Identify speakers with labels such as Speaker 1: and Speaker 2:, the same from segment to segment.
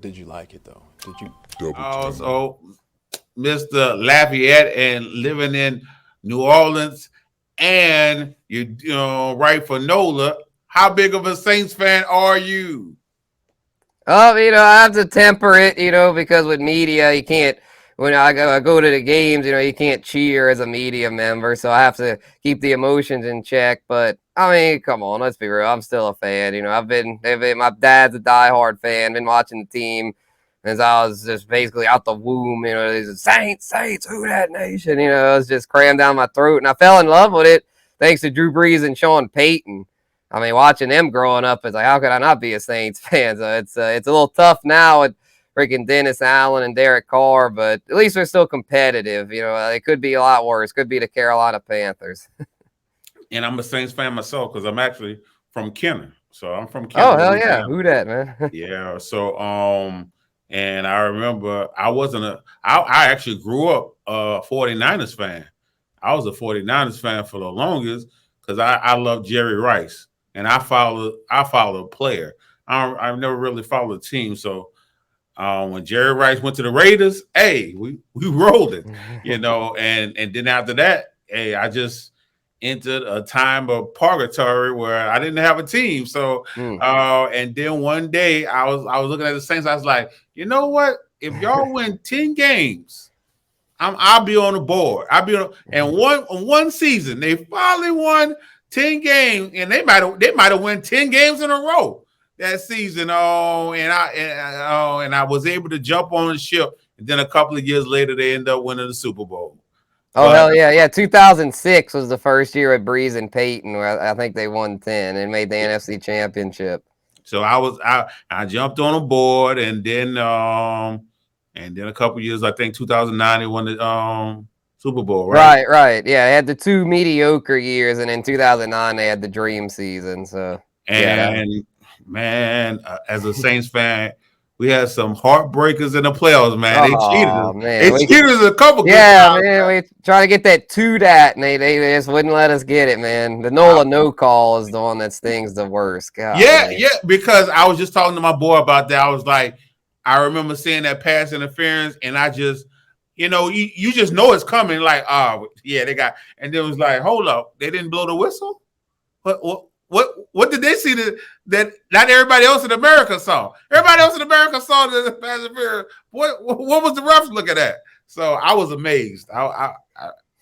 Speaker 1: Did you like it though? Did you?
Speaker 2: Also, Mr. Lafayette and living in New Orleans, and you know right for NOLA. How big of a Saints fan are you?
Speaker 3: Oh, I have to temper it, because with media, you can't. When I go to the games, you can't cheer as a media member, so I have to keep the emotions in check. But I mean, come on, let's be real. I'm still a fan. My dad's a diehard fan. Been watching the team as I was just basically out the womb. These Saints, Saints, who that nation? It was just crammed down my throat, and I fell in love with it thanks to Drew Brees and Sean Payton. I mean, watching them growing up, it's like, how could I not be a Saints fan? So it's a little tough now with freaking Dennis Allen and Derek Carr, but at least they're still competitive. It could be a lot worse. Could be the Carolina Panthers.
Speaker 2: And I'm a Saints fan myself because I'm actually from Kenner. So I'm from Kenner,
Speaker 3: Oh, hell yeah.
Speaker 2: Louisiana.
Speaker 3: Who that, man?
Speaker 2: Yeah. So and I remember I actually grew up a 49ers fan. I was a 49ers fan for the longest because I love Jerry Rice. And I followed a player. I've never really followed a team. So when Jerry Rice went to the Raiders, hey, we rolled it, and then after that, hey, I just entered a time of purgatory where I didn't have a team. So and then one day I was looking at the Saints, I was like, you know what? If y'all win 10 games, I'll be on the board. I'll be on, and one season they finally won 10 games, and they might have won 10 games in a row that season. And I was able to jump on the ship. And then a couple of years later, they end up winning the Super Bowl.
Speaker 3: Oh,
Speaker 2: But
Speaker 3: hell yeah. Yeah, 2006 was the first year with Breeze and Peyton where I think they won 10 and made the NFC Championship.
Speaker 2: so I jumped on a board, and then a couple of years, I think 2009, they won the Super Bowl, right?
Speaker 3: Right. Yeah, they had the two mediocre years, and in 2009 they had the dream season. So yeah,
Speaker 2: And man, as a Saints fan, we had some heartbreakers in the playoffs. Man, they cheated us.
Speaker 3: oh man,
Speaker 2: They cheated us a couple good
Speaker 3: yeah,
Speaker 2: times.
Speaker 3: man, we try to get that to that, and they just wouldn't let us get it, man. The
Speaker 2: I,
Speaker 3: Nola no call is the one that stings the worst.
Speaker 2: yeah,
Speaker 3: Golly.
Speaker 2: yeah, because I was just talking to my boy about that. I was like, I remember seeing that pass interference, and I just, you just know it's coming. Like, oh, yeah, they got, and then it was like, hold up, they didn't blow the whistle. What did they see that not everybody else in America saw? Everybody else in America saw the pass interference. What was the refs looking at? So I was amazed.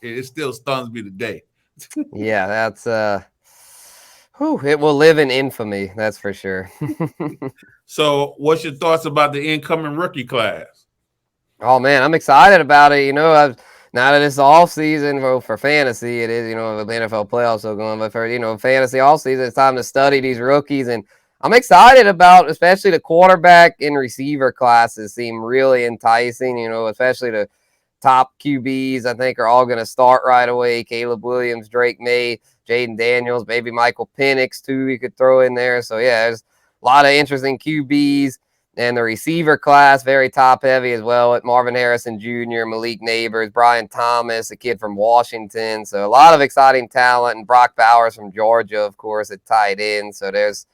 Speaker 2: It still stuns me today.
Speaker 3: Yeah, that's it will live in infamy, that's for sure.
Speaker 2: So, what's your thoughts about the incoming rookie class?
Speaker 3: Oh man, I'm excited about it. Now that it's off season for fantasy, it is. The NFL playoffs are going, but for fantasy off season, it's time to study these rookies, and I'm excited about especially the quarterback and receiver classes seem really enticing. Especially the top QBs, I think are all going to start right away. Caleb Williams, Drake May, Jaden Daniels, maybe Michael Penix too. You could throw in there. So yeah, there's a lot of interesting QBs. And the receiver class, very top heavy as well, with Marvin Harrison Jr., Malik Neighbors, Brian Thomas, a kid from Washington. So a lot of exciting talent. And Brock Bowers from Georgia, of course, at tight end. So there's,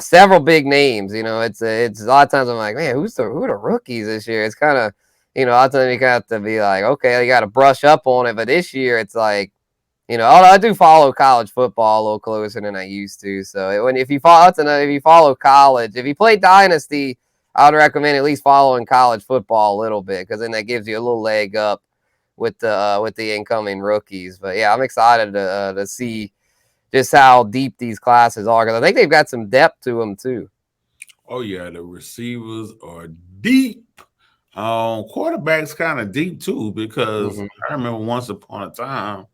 Speaker 3: several big names. It's a lot of times I'm like, man, who are the rookies this year? It's kind of, a lot of times you have to be like, okay, you got to brush up on it. But this year it's like, although I do follow college football a little closer than I used to. So if you follow college, if you play Dynasty, I would recommend at least following college football a little bit because then that gives you a little leg up with the incoming rookies. But yeah, I'm excited to see just how deep these classes are because I think they've got some depth to them too.
Speaker 2: Oh yeah, the receivers are deep. Quarterbacks kind of deep too because
Speaker 3: Mm-hmm.
Speaker 2: I remember once upon a time,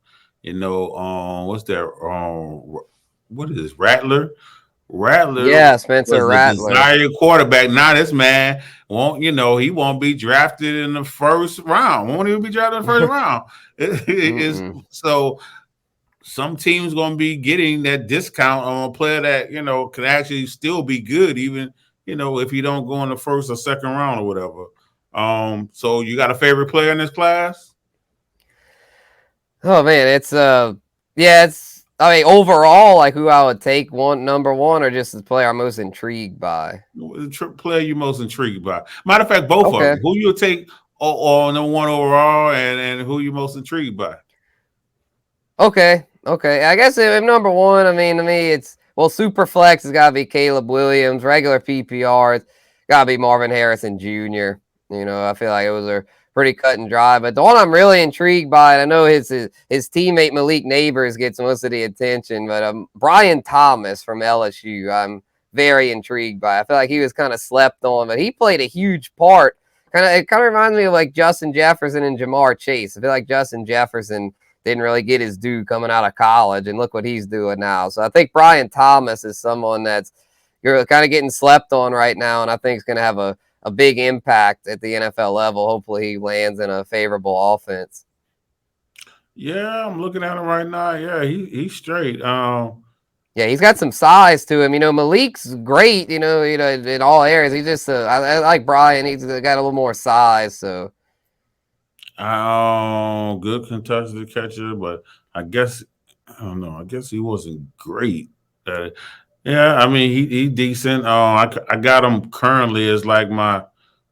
Speaker 2: what's that? What is this? Rattler
Speaker 3: Yeah, Spencer
Speaker 2: was the
Speaker 3: Rattler.
Speaker 2: desired quarterback. Now this man won't, he won't be drafted in the first round. Won't even be drafted in the first round. So some teams going to be getting that discount on a player that can actually still be good, even if you don't go in the first or second round or whatever. So you got a favorite player in this class?
Speaker 3: Oh man, it's I mean, overall, like who I would take one number one, or just the player I'm most intrigued by.
Speaker 2: The player you most intrigued by? Matter of fact, both of
Speaker 3: Okay.
Speaker 2: them. Who you'll take on the one overall, and who you most intrigued by?
Speaker 3: Okay. Okay. I guess if number one, I mean, to me, it's well, super flex has got to be Caleb Williams. Regular PPR, it's got to be Marvin Harrison Jr. I feel like it was a pretty cut and dry. But the one I'm really intrigued by, and I know his teammate Malik Neighbors gets most of the attention, but Brian Thomas from LSU, I'm very intrigued by. I feel like he was kind of slept on, but he played a huge part. It kind of reminds me of like Justin Jefferson and Jamar Chase. I feel like Justin Jefferson didn't really get his due coming out of college, and look what he's doing now. So I think Brian Thomas is someone that's you're kind of getting slept on right now, and I think is going to have a big impact at the NFL level. Hopefully, he lands in a favorable offense.
Speaker 2: Yeah, I'm looking at him right now. Yeah, he's straight.
Speaker 3: Yeah, he's got some size to him. Malik's great. In all areas. He just I like Brian. He's got a little more size. So
Speaker 2: Good contested catcher, but I guess I don't know. I guess he wasn't great. Uh, yeah, I mean he decent. I got him currently as like my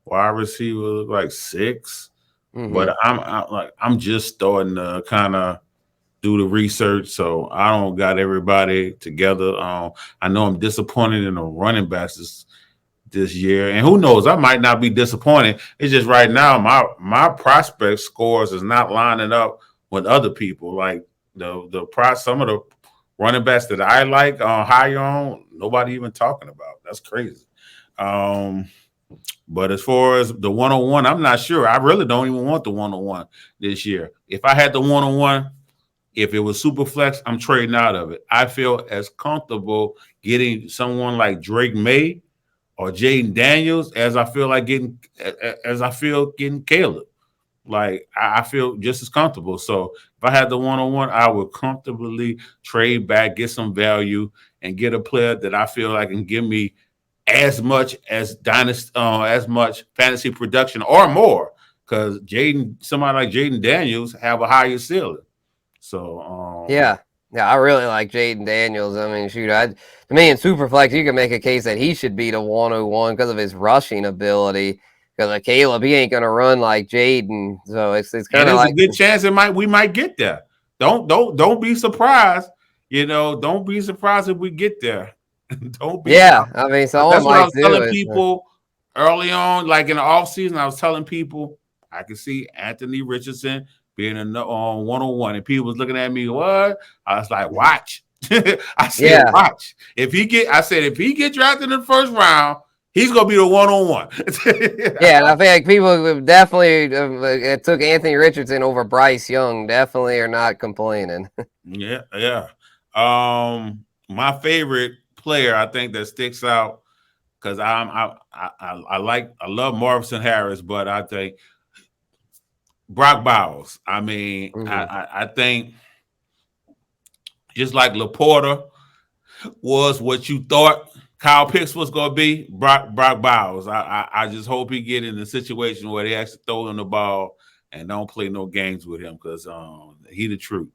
Speaker 2: wide receiver, like 6,
Speaker 3: mm-hmm.
Speaker 2: but I'm just starting to kind of do the research, so I don't got everybody together. I know I'm disappointed in the running backs this year, and who knows, I might not be disappointed. It's just right now my prospect scores is not lining up with other people. Like the price, some of the running backs that I like higher on, nobody even talking about. That's crazy. Um, but as far as the 101, I'm not sure. I really don't even want the 101 this year. If I had the 101, if it was super flex, I'm trading out of it. I feel as comfortable getting someone like Drake May or Jaden Daniels as I feel getting Caleb. Like I feel just as comfortable. So if I had the 101, I would comfortably trade back, get some value, and get a player that I feel like can give me as much fantasy production or more. Because somebody like Jaden Daniels have a higher ceiling. So
Speaker 3: Yeah. Yeah, I really like Jaden Daniels. I mean, shoot, to me in Superflex, you can make a case that he should be the 101 because of his rushing ability. Because like Caleb, he ain't gonna run like Jaden, so it's
Speaker 2: and
Speaker 3: kind of
Speaker 2: there's a
Speaker 3: like
Speaker 2: good chance we might get there. Don't be surprised. Don't be surprised if we get there. Don't be surprised.
Speaker 3: yeah. I mean,
Speaker 2: That's
Speaker 3: someone
Speaker 2: what I
Speaker 3: like
Speaker 2: was
Speaker 3: too
Speaker 2: telling
Speaker 3: is
Speaker 2: people early on, like in the off season. I was telling people I could see Anthony Richardson being on 101, and people was looking at me. What? I was like, watch. I said,
Speaker 3: yeah.
Speaker 2: watch. I said if he get drafted in the first round, he's gonna be the 101.
Speaker 3: Yeah, and I feel like people definitely took Anthony Richardson over Bryce Young. Definitely are not complaining.
Speaker 2: Yeah, yeah. My favorite player, I think that sticks out because I love Marvin Harris, but I think Brock Bowers. I mean,
Speaker 3: hmm
Speaker 2: I think just like Laporta was what you thought Kyle Pitts was going to be, Brock Bowers. I just hope he get in a situation where they actually throw him the ball and don't play no games with him because he the truth.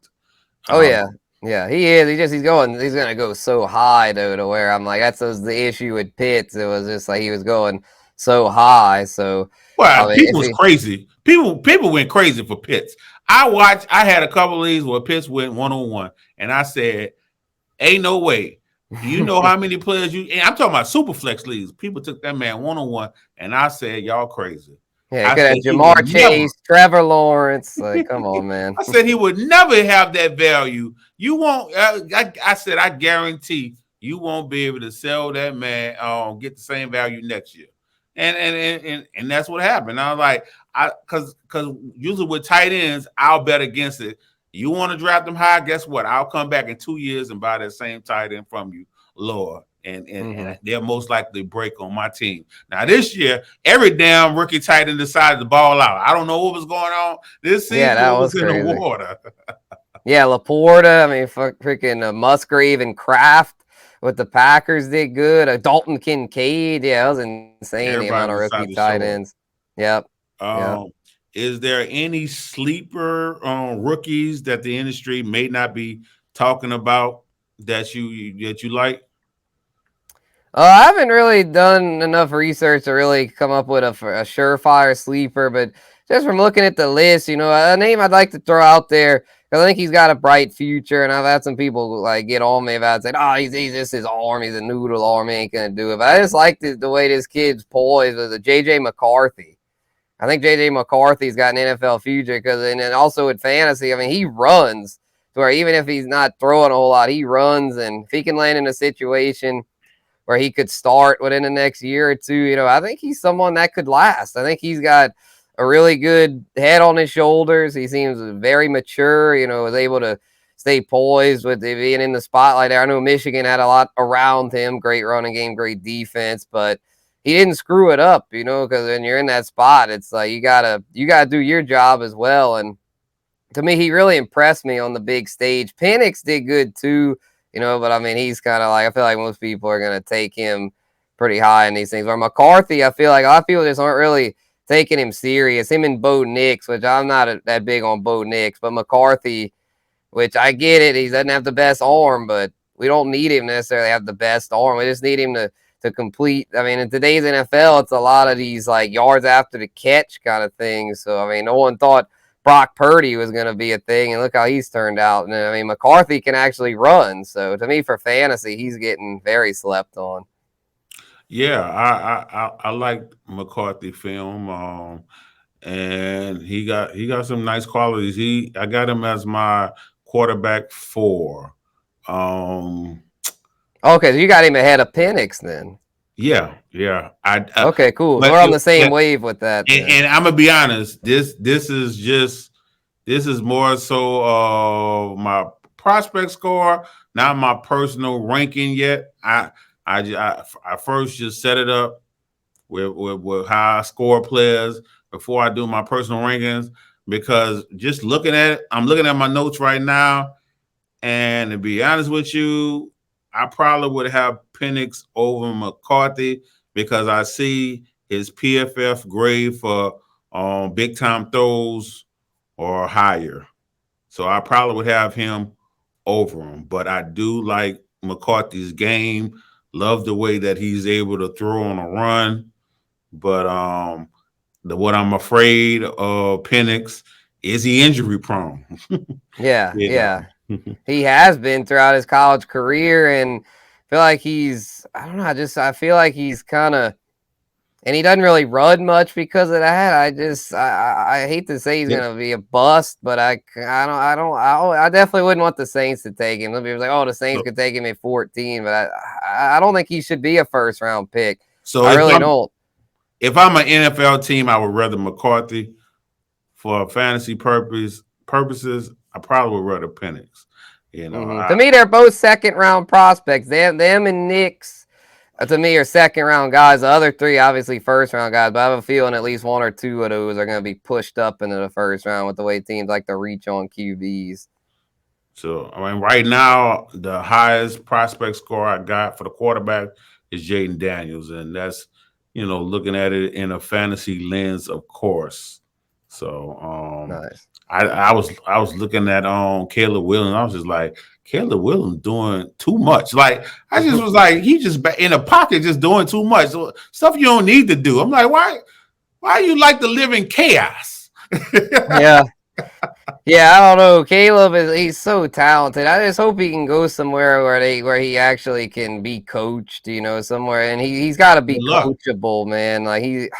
Speaker 3: Oh
Speaker 2: Um,
Speaker 3: yeah, yeah, he is. He's gonna go so high though to where I'm like that's was the issue with Pitts. It was just like he was going so high. So I
Speaker 2: Well,
Speaker 3: mean,
Speaker 2: people
Speaker 3: if
Speaker 2: was
Speaker 3: he,
Speaker 2: crazy. People went crazy for Pitts. I had a couple of these where Pitts went 1-on-1, and I said, "Ain't no way." You know how many players you? And I'm talking about super flex leagues. People took that man 1-on-1, and I said, "Y'all crazy."
Speaker 3: yeah, he
Speaker 2: I
Speaker 3: could
Speaker 2: said
Speaker 3: have
Speaker 2: he would
Speaker 3: Jamar
Speaker 2: never.
Speaker 3: Chase, Trevor Lawrence. Like, come on, man.
Speaker 2: I said he would never have that value. You won't. I said I guarantee you won't be able to sell that man. Get the same value next year. And that's what happened. I was like, because usually with tight ends, I'll bet against it. You want to draft them high? Guess what? I'll come back in 2 years and buy that same tight end from you lower. And they're most likely break on my team. Now this year, every damn rookie tight end decided to ball out. I don't know what was going on. This
Speaker 3: Yeah,
Speaker 2: season
Speaker 3: that
Speaker 2: was
Speaker 3: was
Speaker 2: in the
Speaker 3: crazy.
Speaker 2: water.
Speaker 3: Yeah, Laporta. I mean, freaking Musgrave and Kraft with the Packers did good. Dalton Kincaid. Yeah, it was insane the amount
Speaker 2: Everybody
Speaker 3: of rookie
Speaker 2: decided to
Speaker 3: tight
Speaker 2: show up.
Speaker 3: ends. Yep. Yep.
Speaker 2: Um, is there any sleeper rookies that the industry may not be talking about that you like?
Speaker 3: I haven't really done enough research to really come up with a surefire sleeper, but just from looking at the list, a name I'd like to throw out there because I think he's got a bright future, and I've had some people like get on me about saying, "Oh, he's just his arm, he's a noodle arm, he ain't gonna do it." But I just like the way this kid's poised with the JJ McCarthy. I think JJ McCarthy's got an NFL future because, and then also with fantasy, I mean, he runs to where even if he's not throwing a whole lot, he runs, and if he can land in a situation where he could start within the next year or two. I think he's someone that could last. I think he's got a really good head on his shoulders. He seems very mature, was able to stay poised with being in the spotlight there. I know Michigan had a lot around him, great running game, great defense, but he didn't screw it up, because when you're in that spot, it's like you gotta do your job as well. And to me, he really impressed me on the big stage. Penix did good too, but I mean, he's kind of like, I feel like most people are going to take him pretty high in these things. Or McCarthy, I feel like a lot of people just aren't really taking him serious. Him and Bo Nix, which I'm not that big on Bo Nix, but McCarthy, which I get it, he doesn't have the best arm, but we don't need him necessarily to have the best arm. We just need him to complete. I mean, in today's NFL, it's a lot of these like yards after the catch kind of things. So I mean, no one thought Brock Purdy was going to be a thing, and look how he's turned out. And I mean, McCarthy can actually run. So to me, for fantasy, he's getting very slept on.
Speaker 2: Yeah, I like McCarthy film, and he got some nice qualities. I got him as my quarterback 4. Um,
Speaker 3: Okay, so you got him ahead of Penix then.
Speaker 2: yeah, yeah.
Speaker 3: Okay, cool. So
Speaker 2: But
Speaker 3: we're on the same wave with that then.
Speaker 2: and I'm gonna be honest. This is more so my prospect score, not my personal ranking yet. I first just set it up with how I score players before I do my personal rankings, because just looking at it, I'm looking at my notes right now, and to be honest with you, I probably would have Penix over McCarthy because I see his PFF grade for big time throws or higher. So I probably would have him over him. But I do like McCarthy's game. Love the way that he's able to throw on a run. But what I'm afraid of Penix is he injury prone.
Speaker 3: Yeah,
Speaker 2: you
Speaker 3: yeah.
Speaker 2: know.
Speaker 3: He has been throughout his college career, and I feel like I don't know, I feel like he's kind of, and he doesn't really run much because of that. I hate to say he's
Speaker 2: Yeah.
Speaker 3: gonna be a bust, but I definitely wouldn't want the Saints to take him. Some people like, oh, the Saints
Speaker 2: So,
Speaker 3: could take him at 14, but I don't think he should be a first round pick.
Speaker 2: so
Speaker 3: I really don't.
Speaker 2: if I'm an NFL team, I would rather McCarthy. For fantasy purposes, I probably would rather Penix.
Speaker 3: To me, they're both second round prospects. Them and Knicks, to me, are second round guys. The other three, obviously, first round guys. But I have a feeling at least one or two of those are going to be pushed up into the first round with the way teams like to reach on QBs.
Speaker 2: So I mean, right now the highest prospect score I got for the quarterback is Jaden Daniels, and that's looking at it in a fantasy lens, of course. So
Speaker 3: Nice.
Speaker 2: I was looking at Caleb Williams. I was just like, Caleb Williams doing too much. Like I just was like, he just in a pocket just doing too much. So, stuff you don't need to do. I'm like, why you like to live in chaos?
Speaker 3: Yeah. Yeah, I don't know. He's so talented. I just hope he can go somewhere where he actually can be coached, somewhere, and he's got to be
Speaker 2: Good luck.
Speaker 3: coachable, man. Like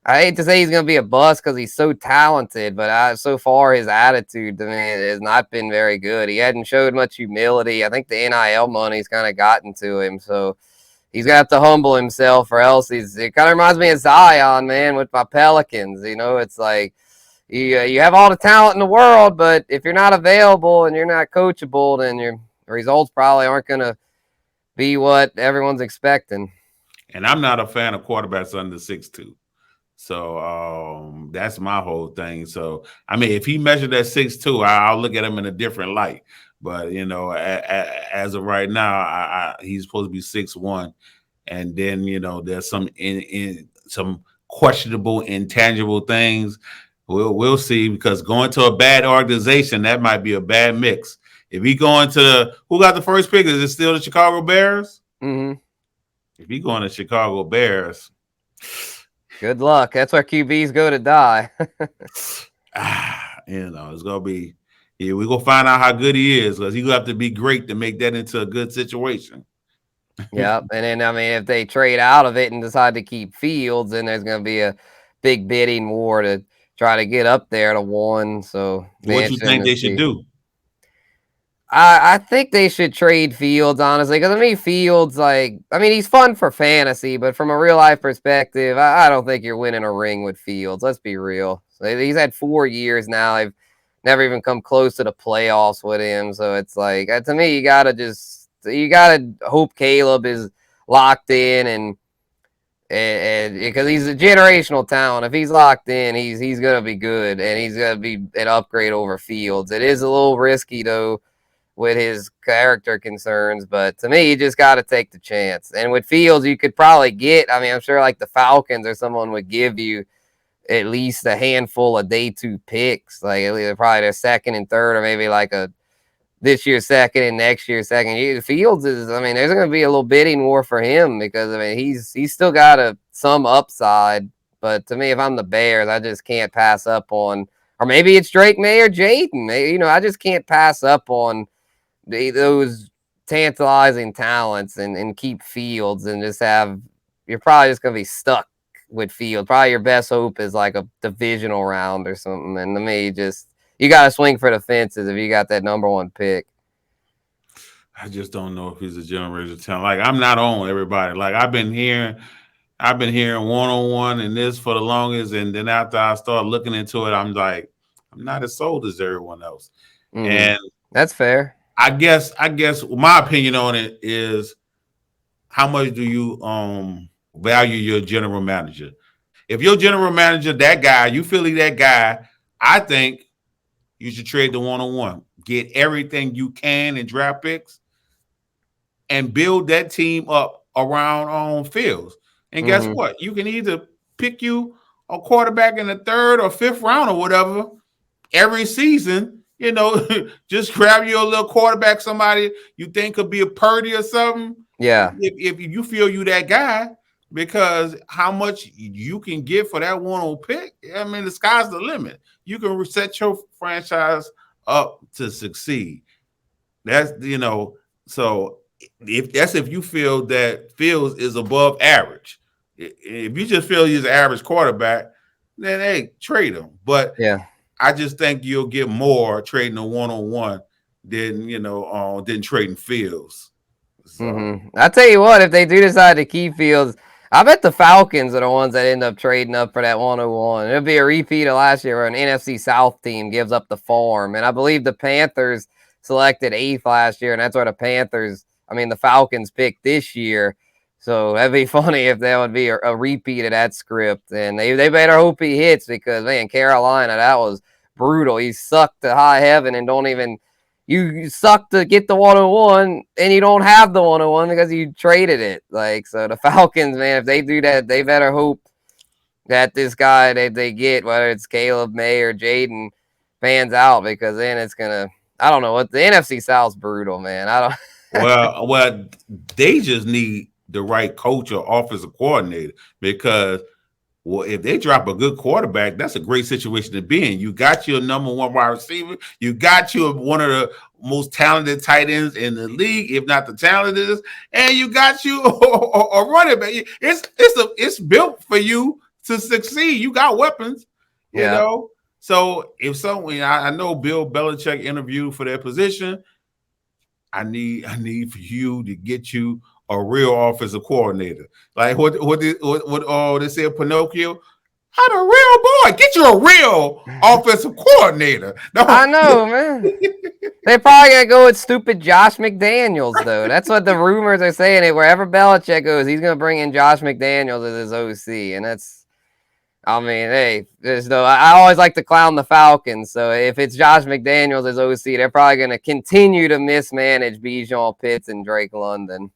Speaker 3: I hate to say he's gonna be a bust because he's so talented, but so far his attitude to me has not been very good. He hadn't showed much humility. I think the NIL money's kind of gotten to him, so he's gonna have to humble himself, or else it kind of reminds me of Zion, man, with my Pelicans. It's like you have all the talent in the world, but if you're not available and you're not coachable, then your results probably aren't gonna be what everyone's expecting.
Speaker 2: And I'm not a fan of quarterbacks under 6'2". So that's my whole thing. So I mean, if he measured at 6'2", I'll look at him in a different light. But as of right now, he's supposed to be 6'1", and then there's some some questionable, intangible things. We'll see, because going to a bad organization, that might be a bad mix. If he going to who got the first pick? Is it still the Chicago Bears?
Speaker 3: Mm-hmm.
Speaker 2: If he going to Chicago Bears,
Speaker 3: Good luck. That's where QBs go to die.
Speaker 2: it's gonna be. Yeah, we're gonna find out how good he is because he's gonna have to be great to make that into a good situation.
Speaker 3: Yep. And then I mean, if they trade out of it and decide to keep Fields, then there's going to be a big bidding war to try to get up there to 1. So be
Speaker 2: What you
Speaker 3: interesting
Speaker 2: think
Speaker 3: to
Speaker 2: they should
Speaker 3: see.
Speaker 2: do?
Speaker 3: I think they should trade Fields, honestly, because I mean, Fields, like, I mean, he's fun for fantasy, but from a real life perspective, I don't think you're winning a ring with Fields. Let's be real. So he's had 4 years now. I've never even come close to the playoffs with him. So it's like, to me, you gotta hope Caleb is locked in and because he's a generational talent. If he's locked in, he's gonna be good and he's gonna be an upgrade over Fields. It is a little risky though with his character concerns, but to me, you just got to take the chance. And with Fields, you could probably get. I mean, I'm sure like the Falcons or someone would give you at least a handful of day 2 picks, like probably their second and third, or maybe like a this year's second and next year's second. Fields is, I mean, there's going to be a little bidding war for him because I mean he's still got some upside. But to me, if I'm the Bears, I just can't pass up on, or maybe it's Drake May or Jaden. I just can't pass up on those tantalizing talents and keep Fields and just have. You're probably just going to be stuck with Fields. Probably your best hope is like a divisional round or something. And to me, just you got to swing for the fences if you got that number 1 pick.
Speaker 2: I just don't know if he's a generational talent. Like I'm not on everybody. Like I've been hearing one on one and this for the longest, and then after I start looking into it, I'm like, I'm not as sold as everyone else.
Speaker 3: Mm-hmm.
Speaker 2: And
Speaker 3: That's fair.
Speaker 2: I guess my opinion on it is how much do you value your general manager? If your general manager, that guy, you feel he that guy, I think you should trade the one on one. Get everything you can in draft picks and build that team up around on Fields. And guess
Speaker 3: Mm-hmm.
Speaker 2: what? You can either pick you a quarterback in the 3rd or 5th round or whatever every season. Just grab you a little quarterback, somebody you think could be a Purdy or something.
Speaker 3: Yeah.
Speaker 2: If you feel you that guy, because how much you can get for that one on pick, I mean, the sky's the limit. You can set your franchise up to succeed. That's so if you feel that Fields is above average. If you just feel he's an average quarterback, then hey, trade him. But
Speaker 3: yeah,
Speaker 2: I just think you'll get more trading a one on one than trading Fields. So.
Speaker 3: Mm-hmm. I tell you what, if they do decide to keep Fields, I bet the Falcons are the ones that end up trading up for that 101. It'll be a repeat of last year where an NFC South team gives up the farm. And I believe the Panthers selected 8th last year, and that's where the Falcons picked this year. So that'd be funny if that would be a repeat of that script. And they better hope he hits because, man, Carolina, that was brutal. He sucked to high heaven and don't even – you suck to get the 101 and you don't have the 101 because you traded it. Like, so the Falcons, man, if they do that, they better hope that this guy they get, whether it's Caleb May or Jaden, pans out because then it's gonna. I don't know what the NFC South's brutal, man. I don't.
Speaker 2: well, they just need the right coach or offensive coordinator because if they drop a good quarterback, that's a great situation to be in. You got your number 1 wide receiver. You got you one of the most talented tight ends in the league, if not the talented, and you got you a running back. It's built for you to succeed. You got weapons, So if someone, I know Bill Belichick interviewed for that position. I need for you to get you a real offensive coordinator. Like what they said Pinocchio. How the real boy? Get you a real offensive coordinator. No.
Speaker 3: I know, man. They're probably gonna go with stupid Josh McDaniels, though. That's what the rumors are saying. It wherever Belichick goes, he's gonna bring in Josh McDaniels as his OC, and that's. I mean, hey, there's no. I always like to clown the Falcons. So if it's Josh McDaniels as OC, they're probably going to continue to mismanage Bijan Pitts and Drake London.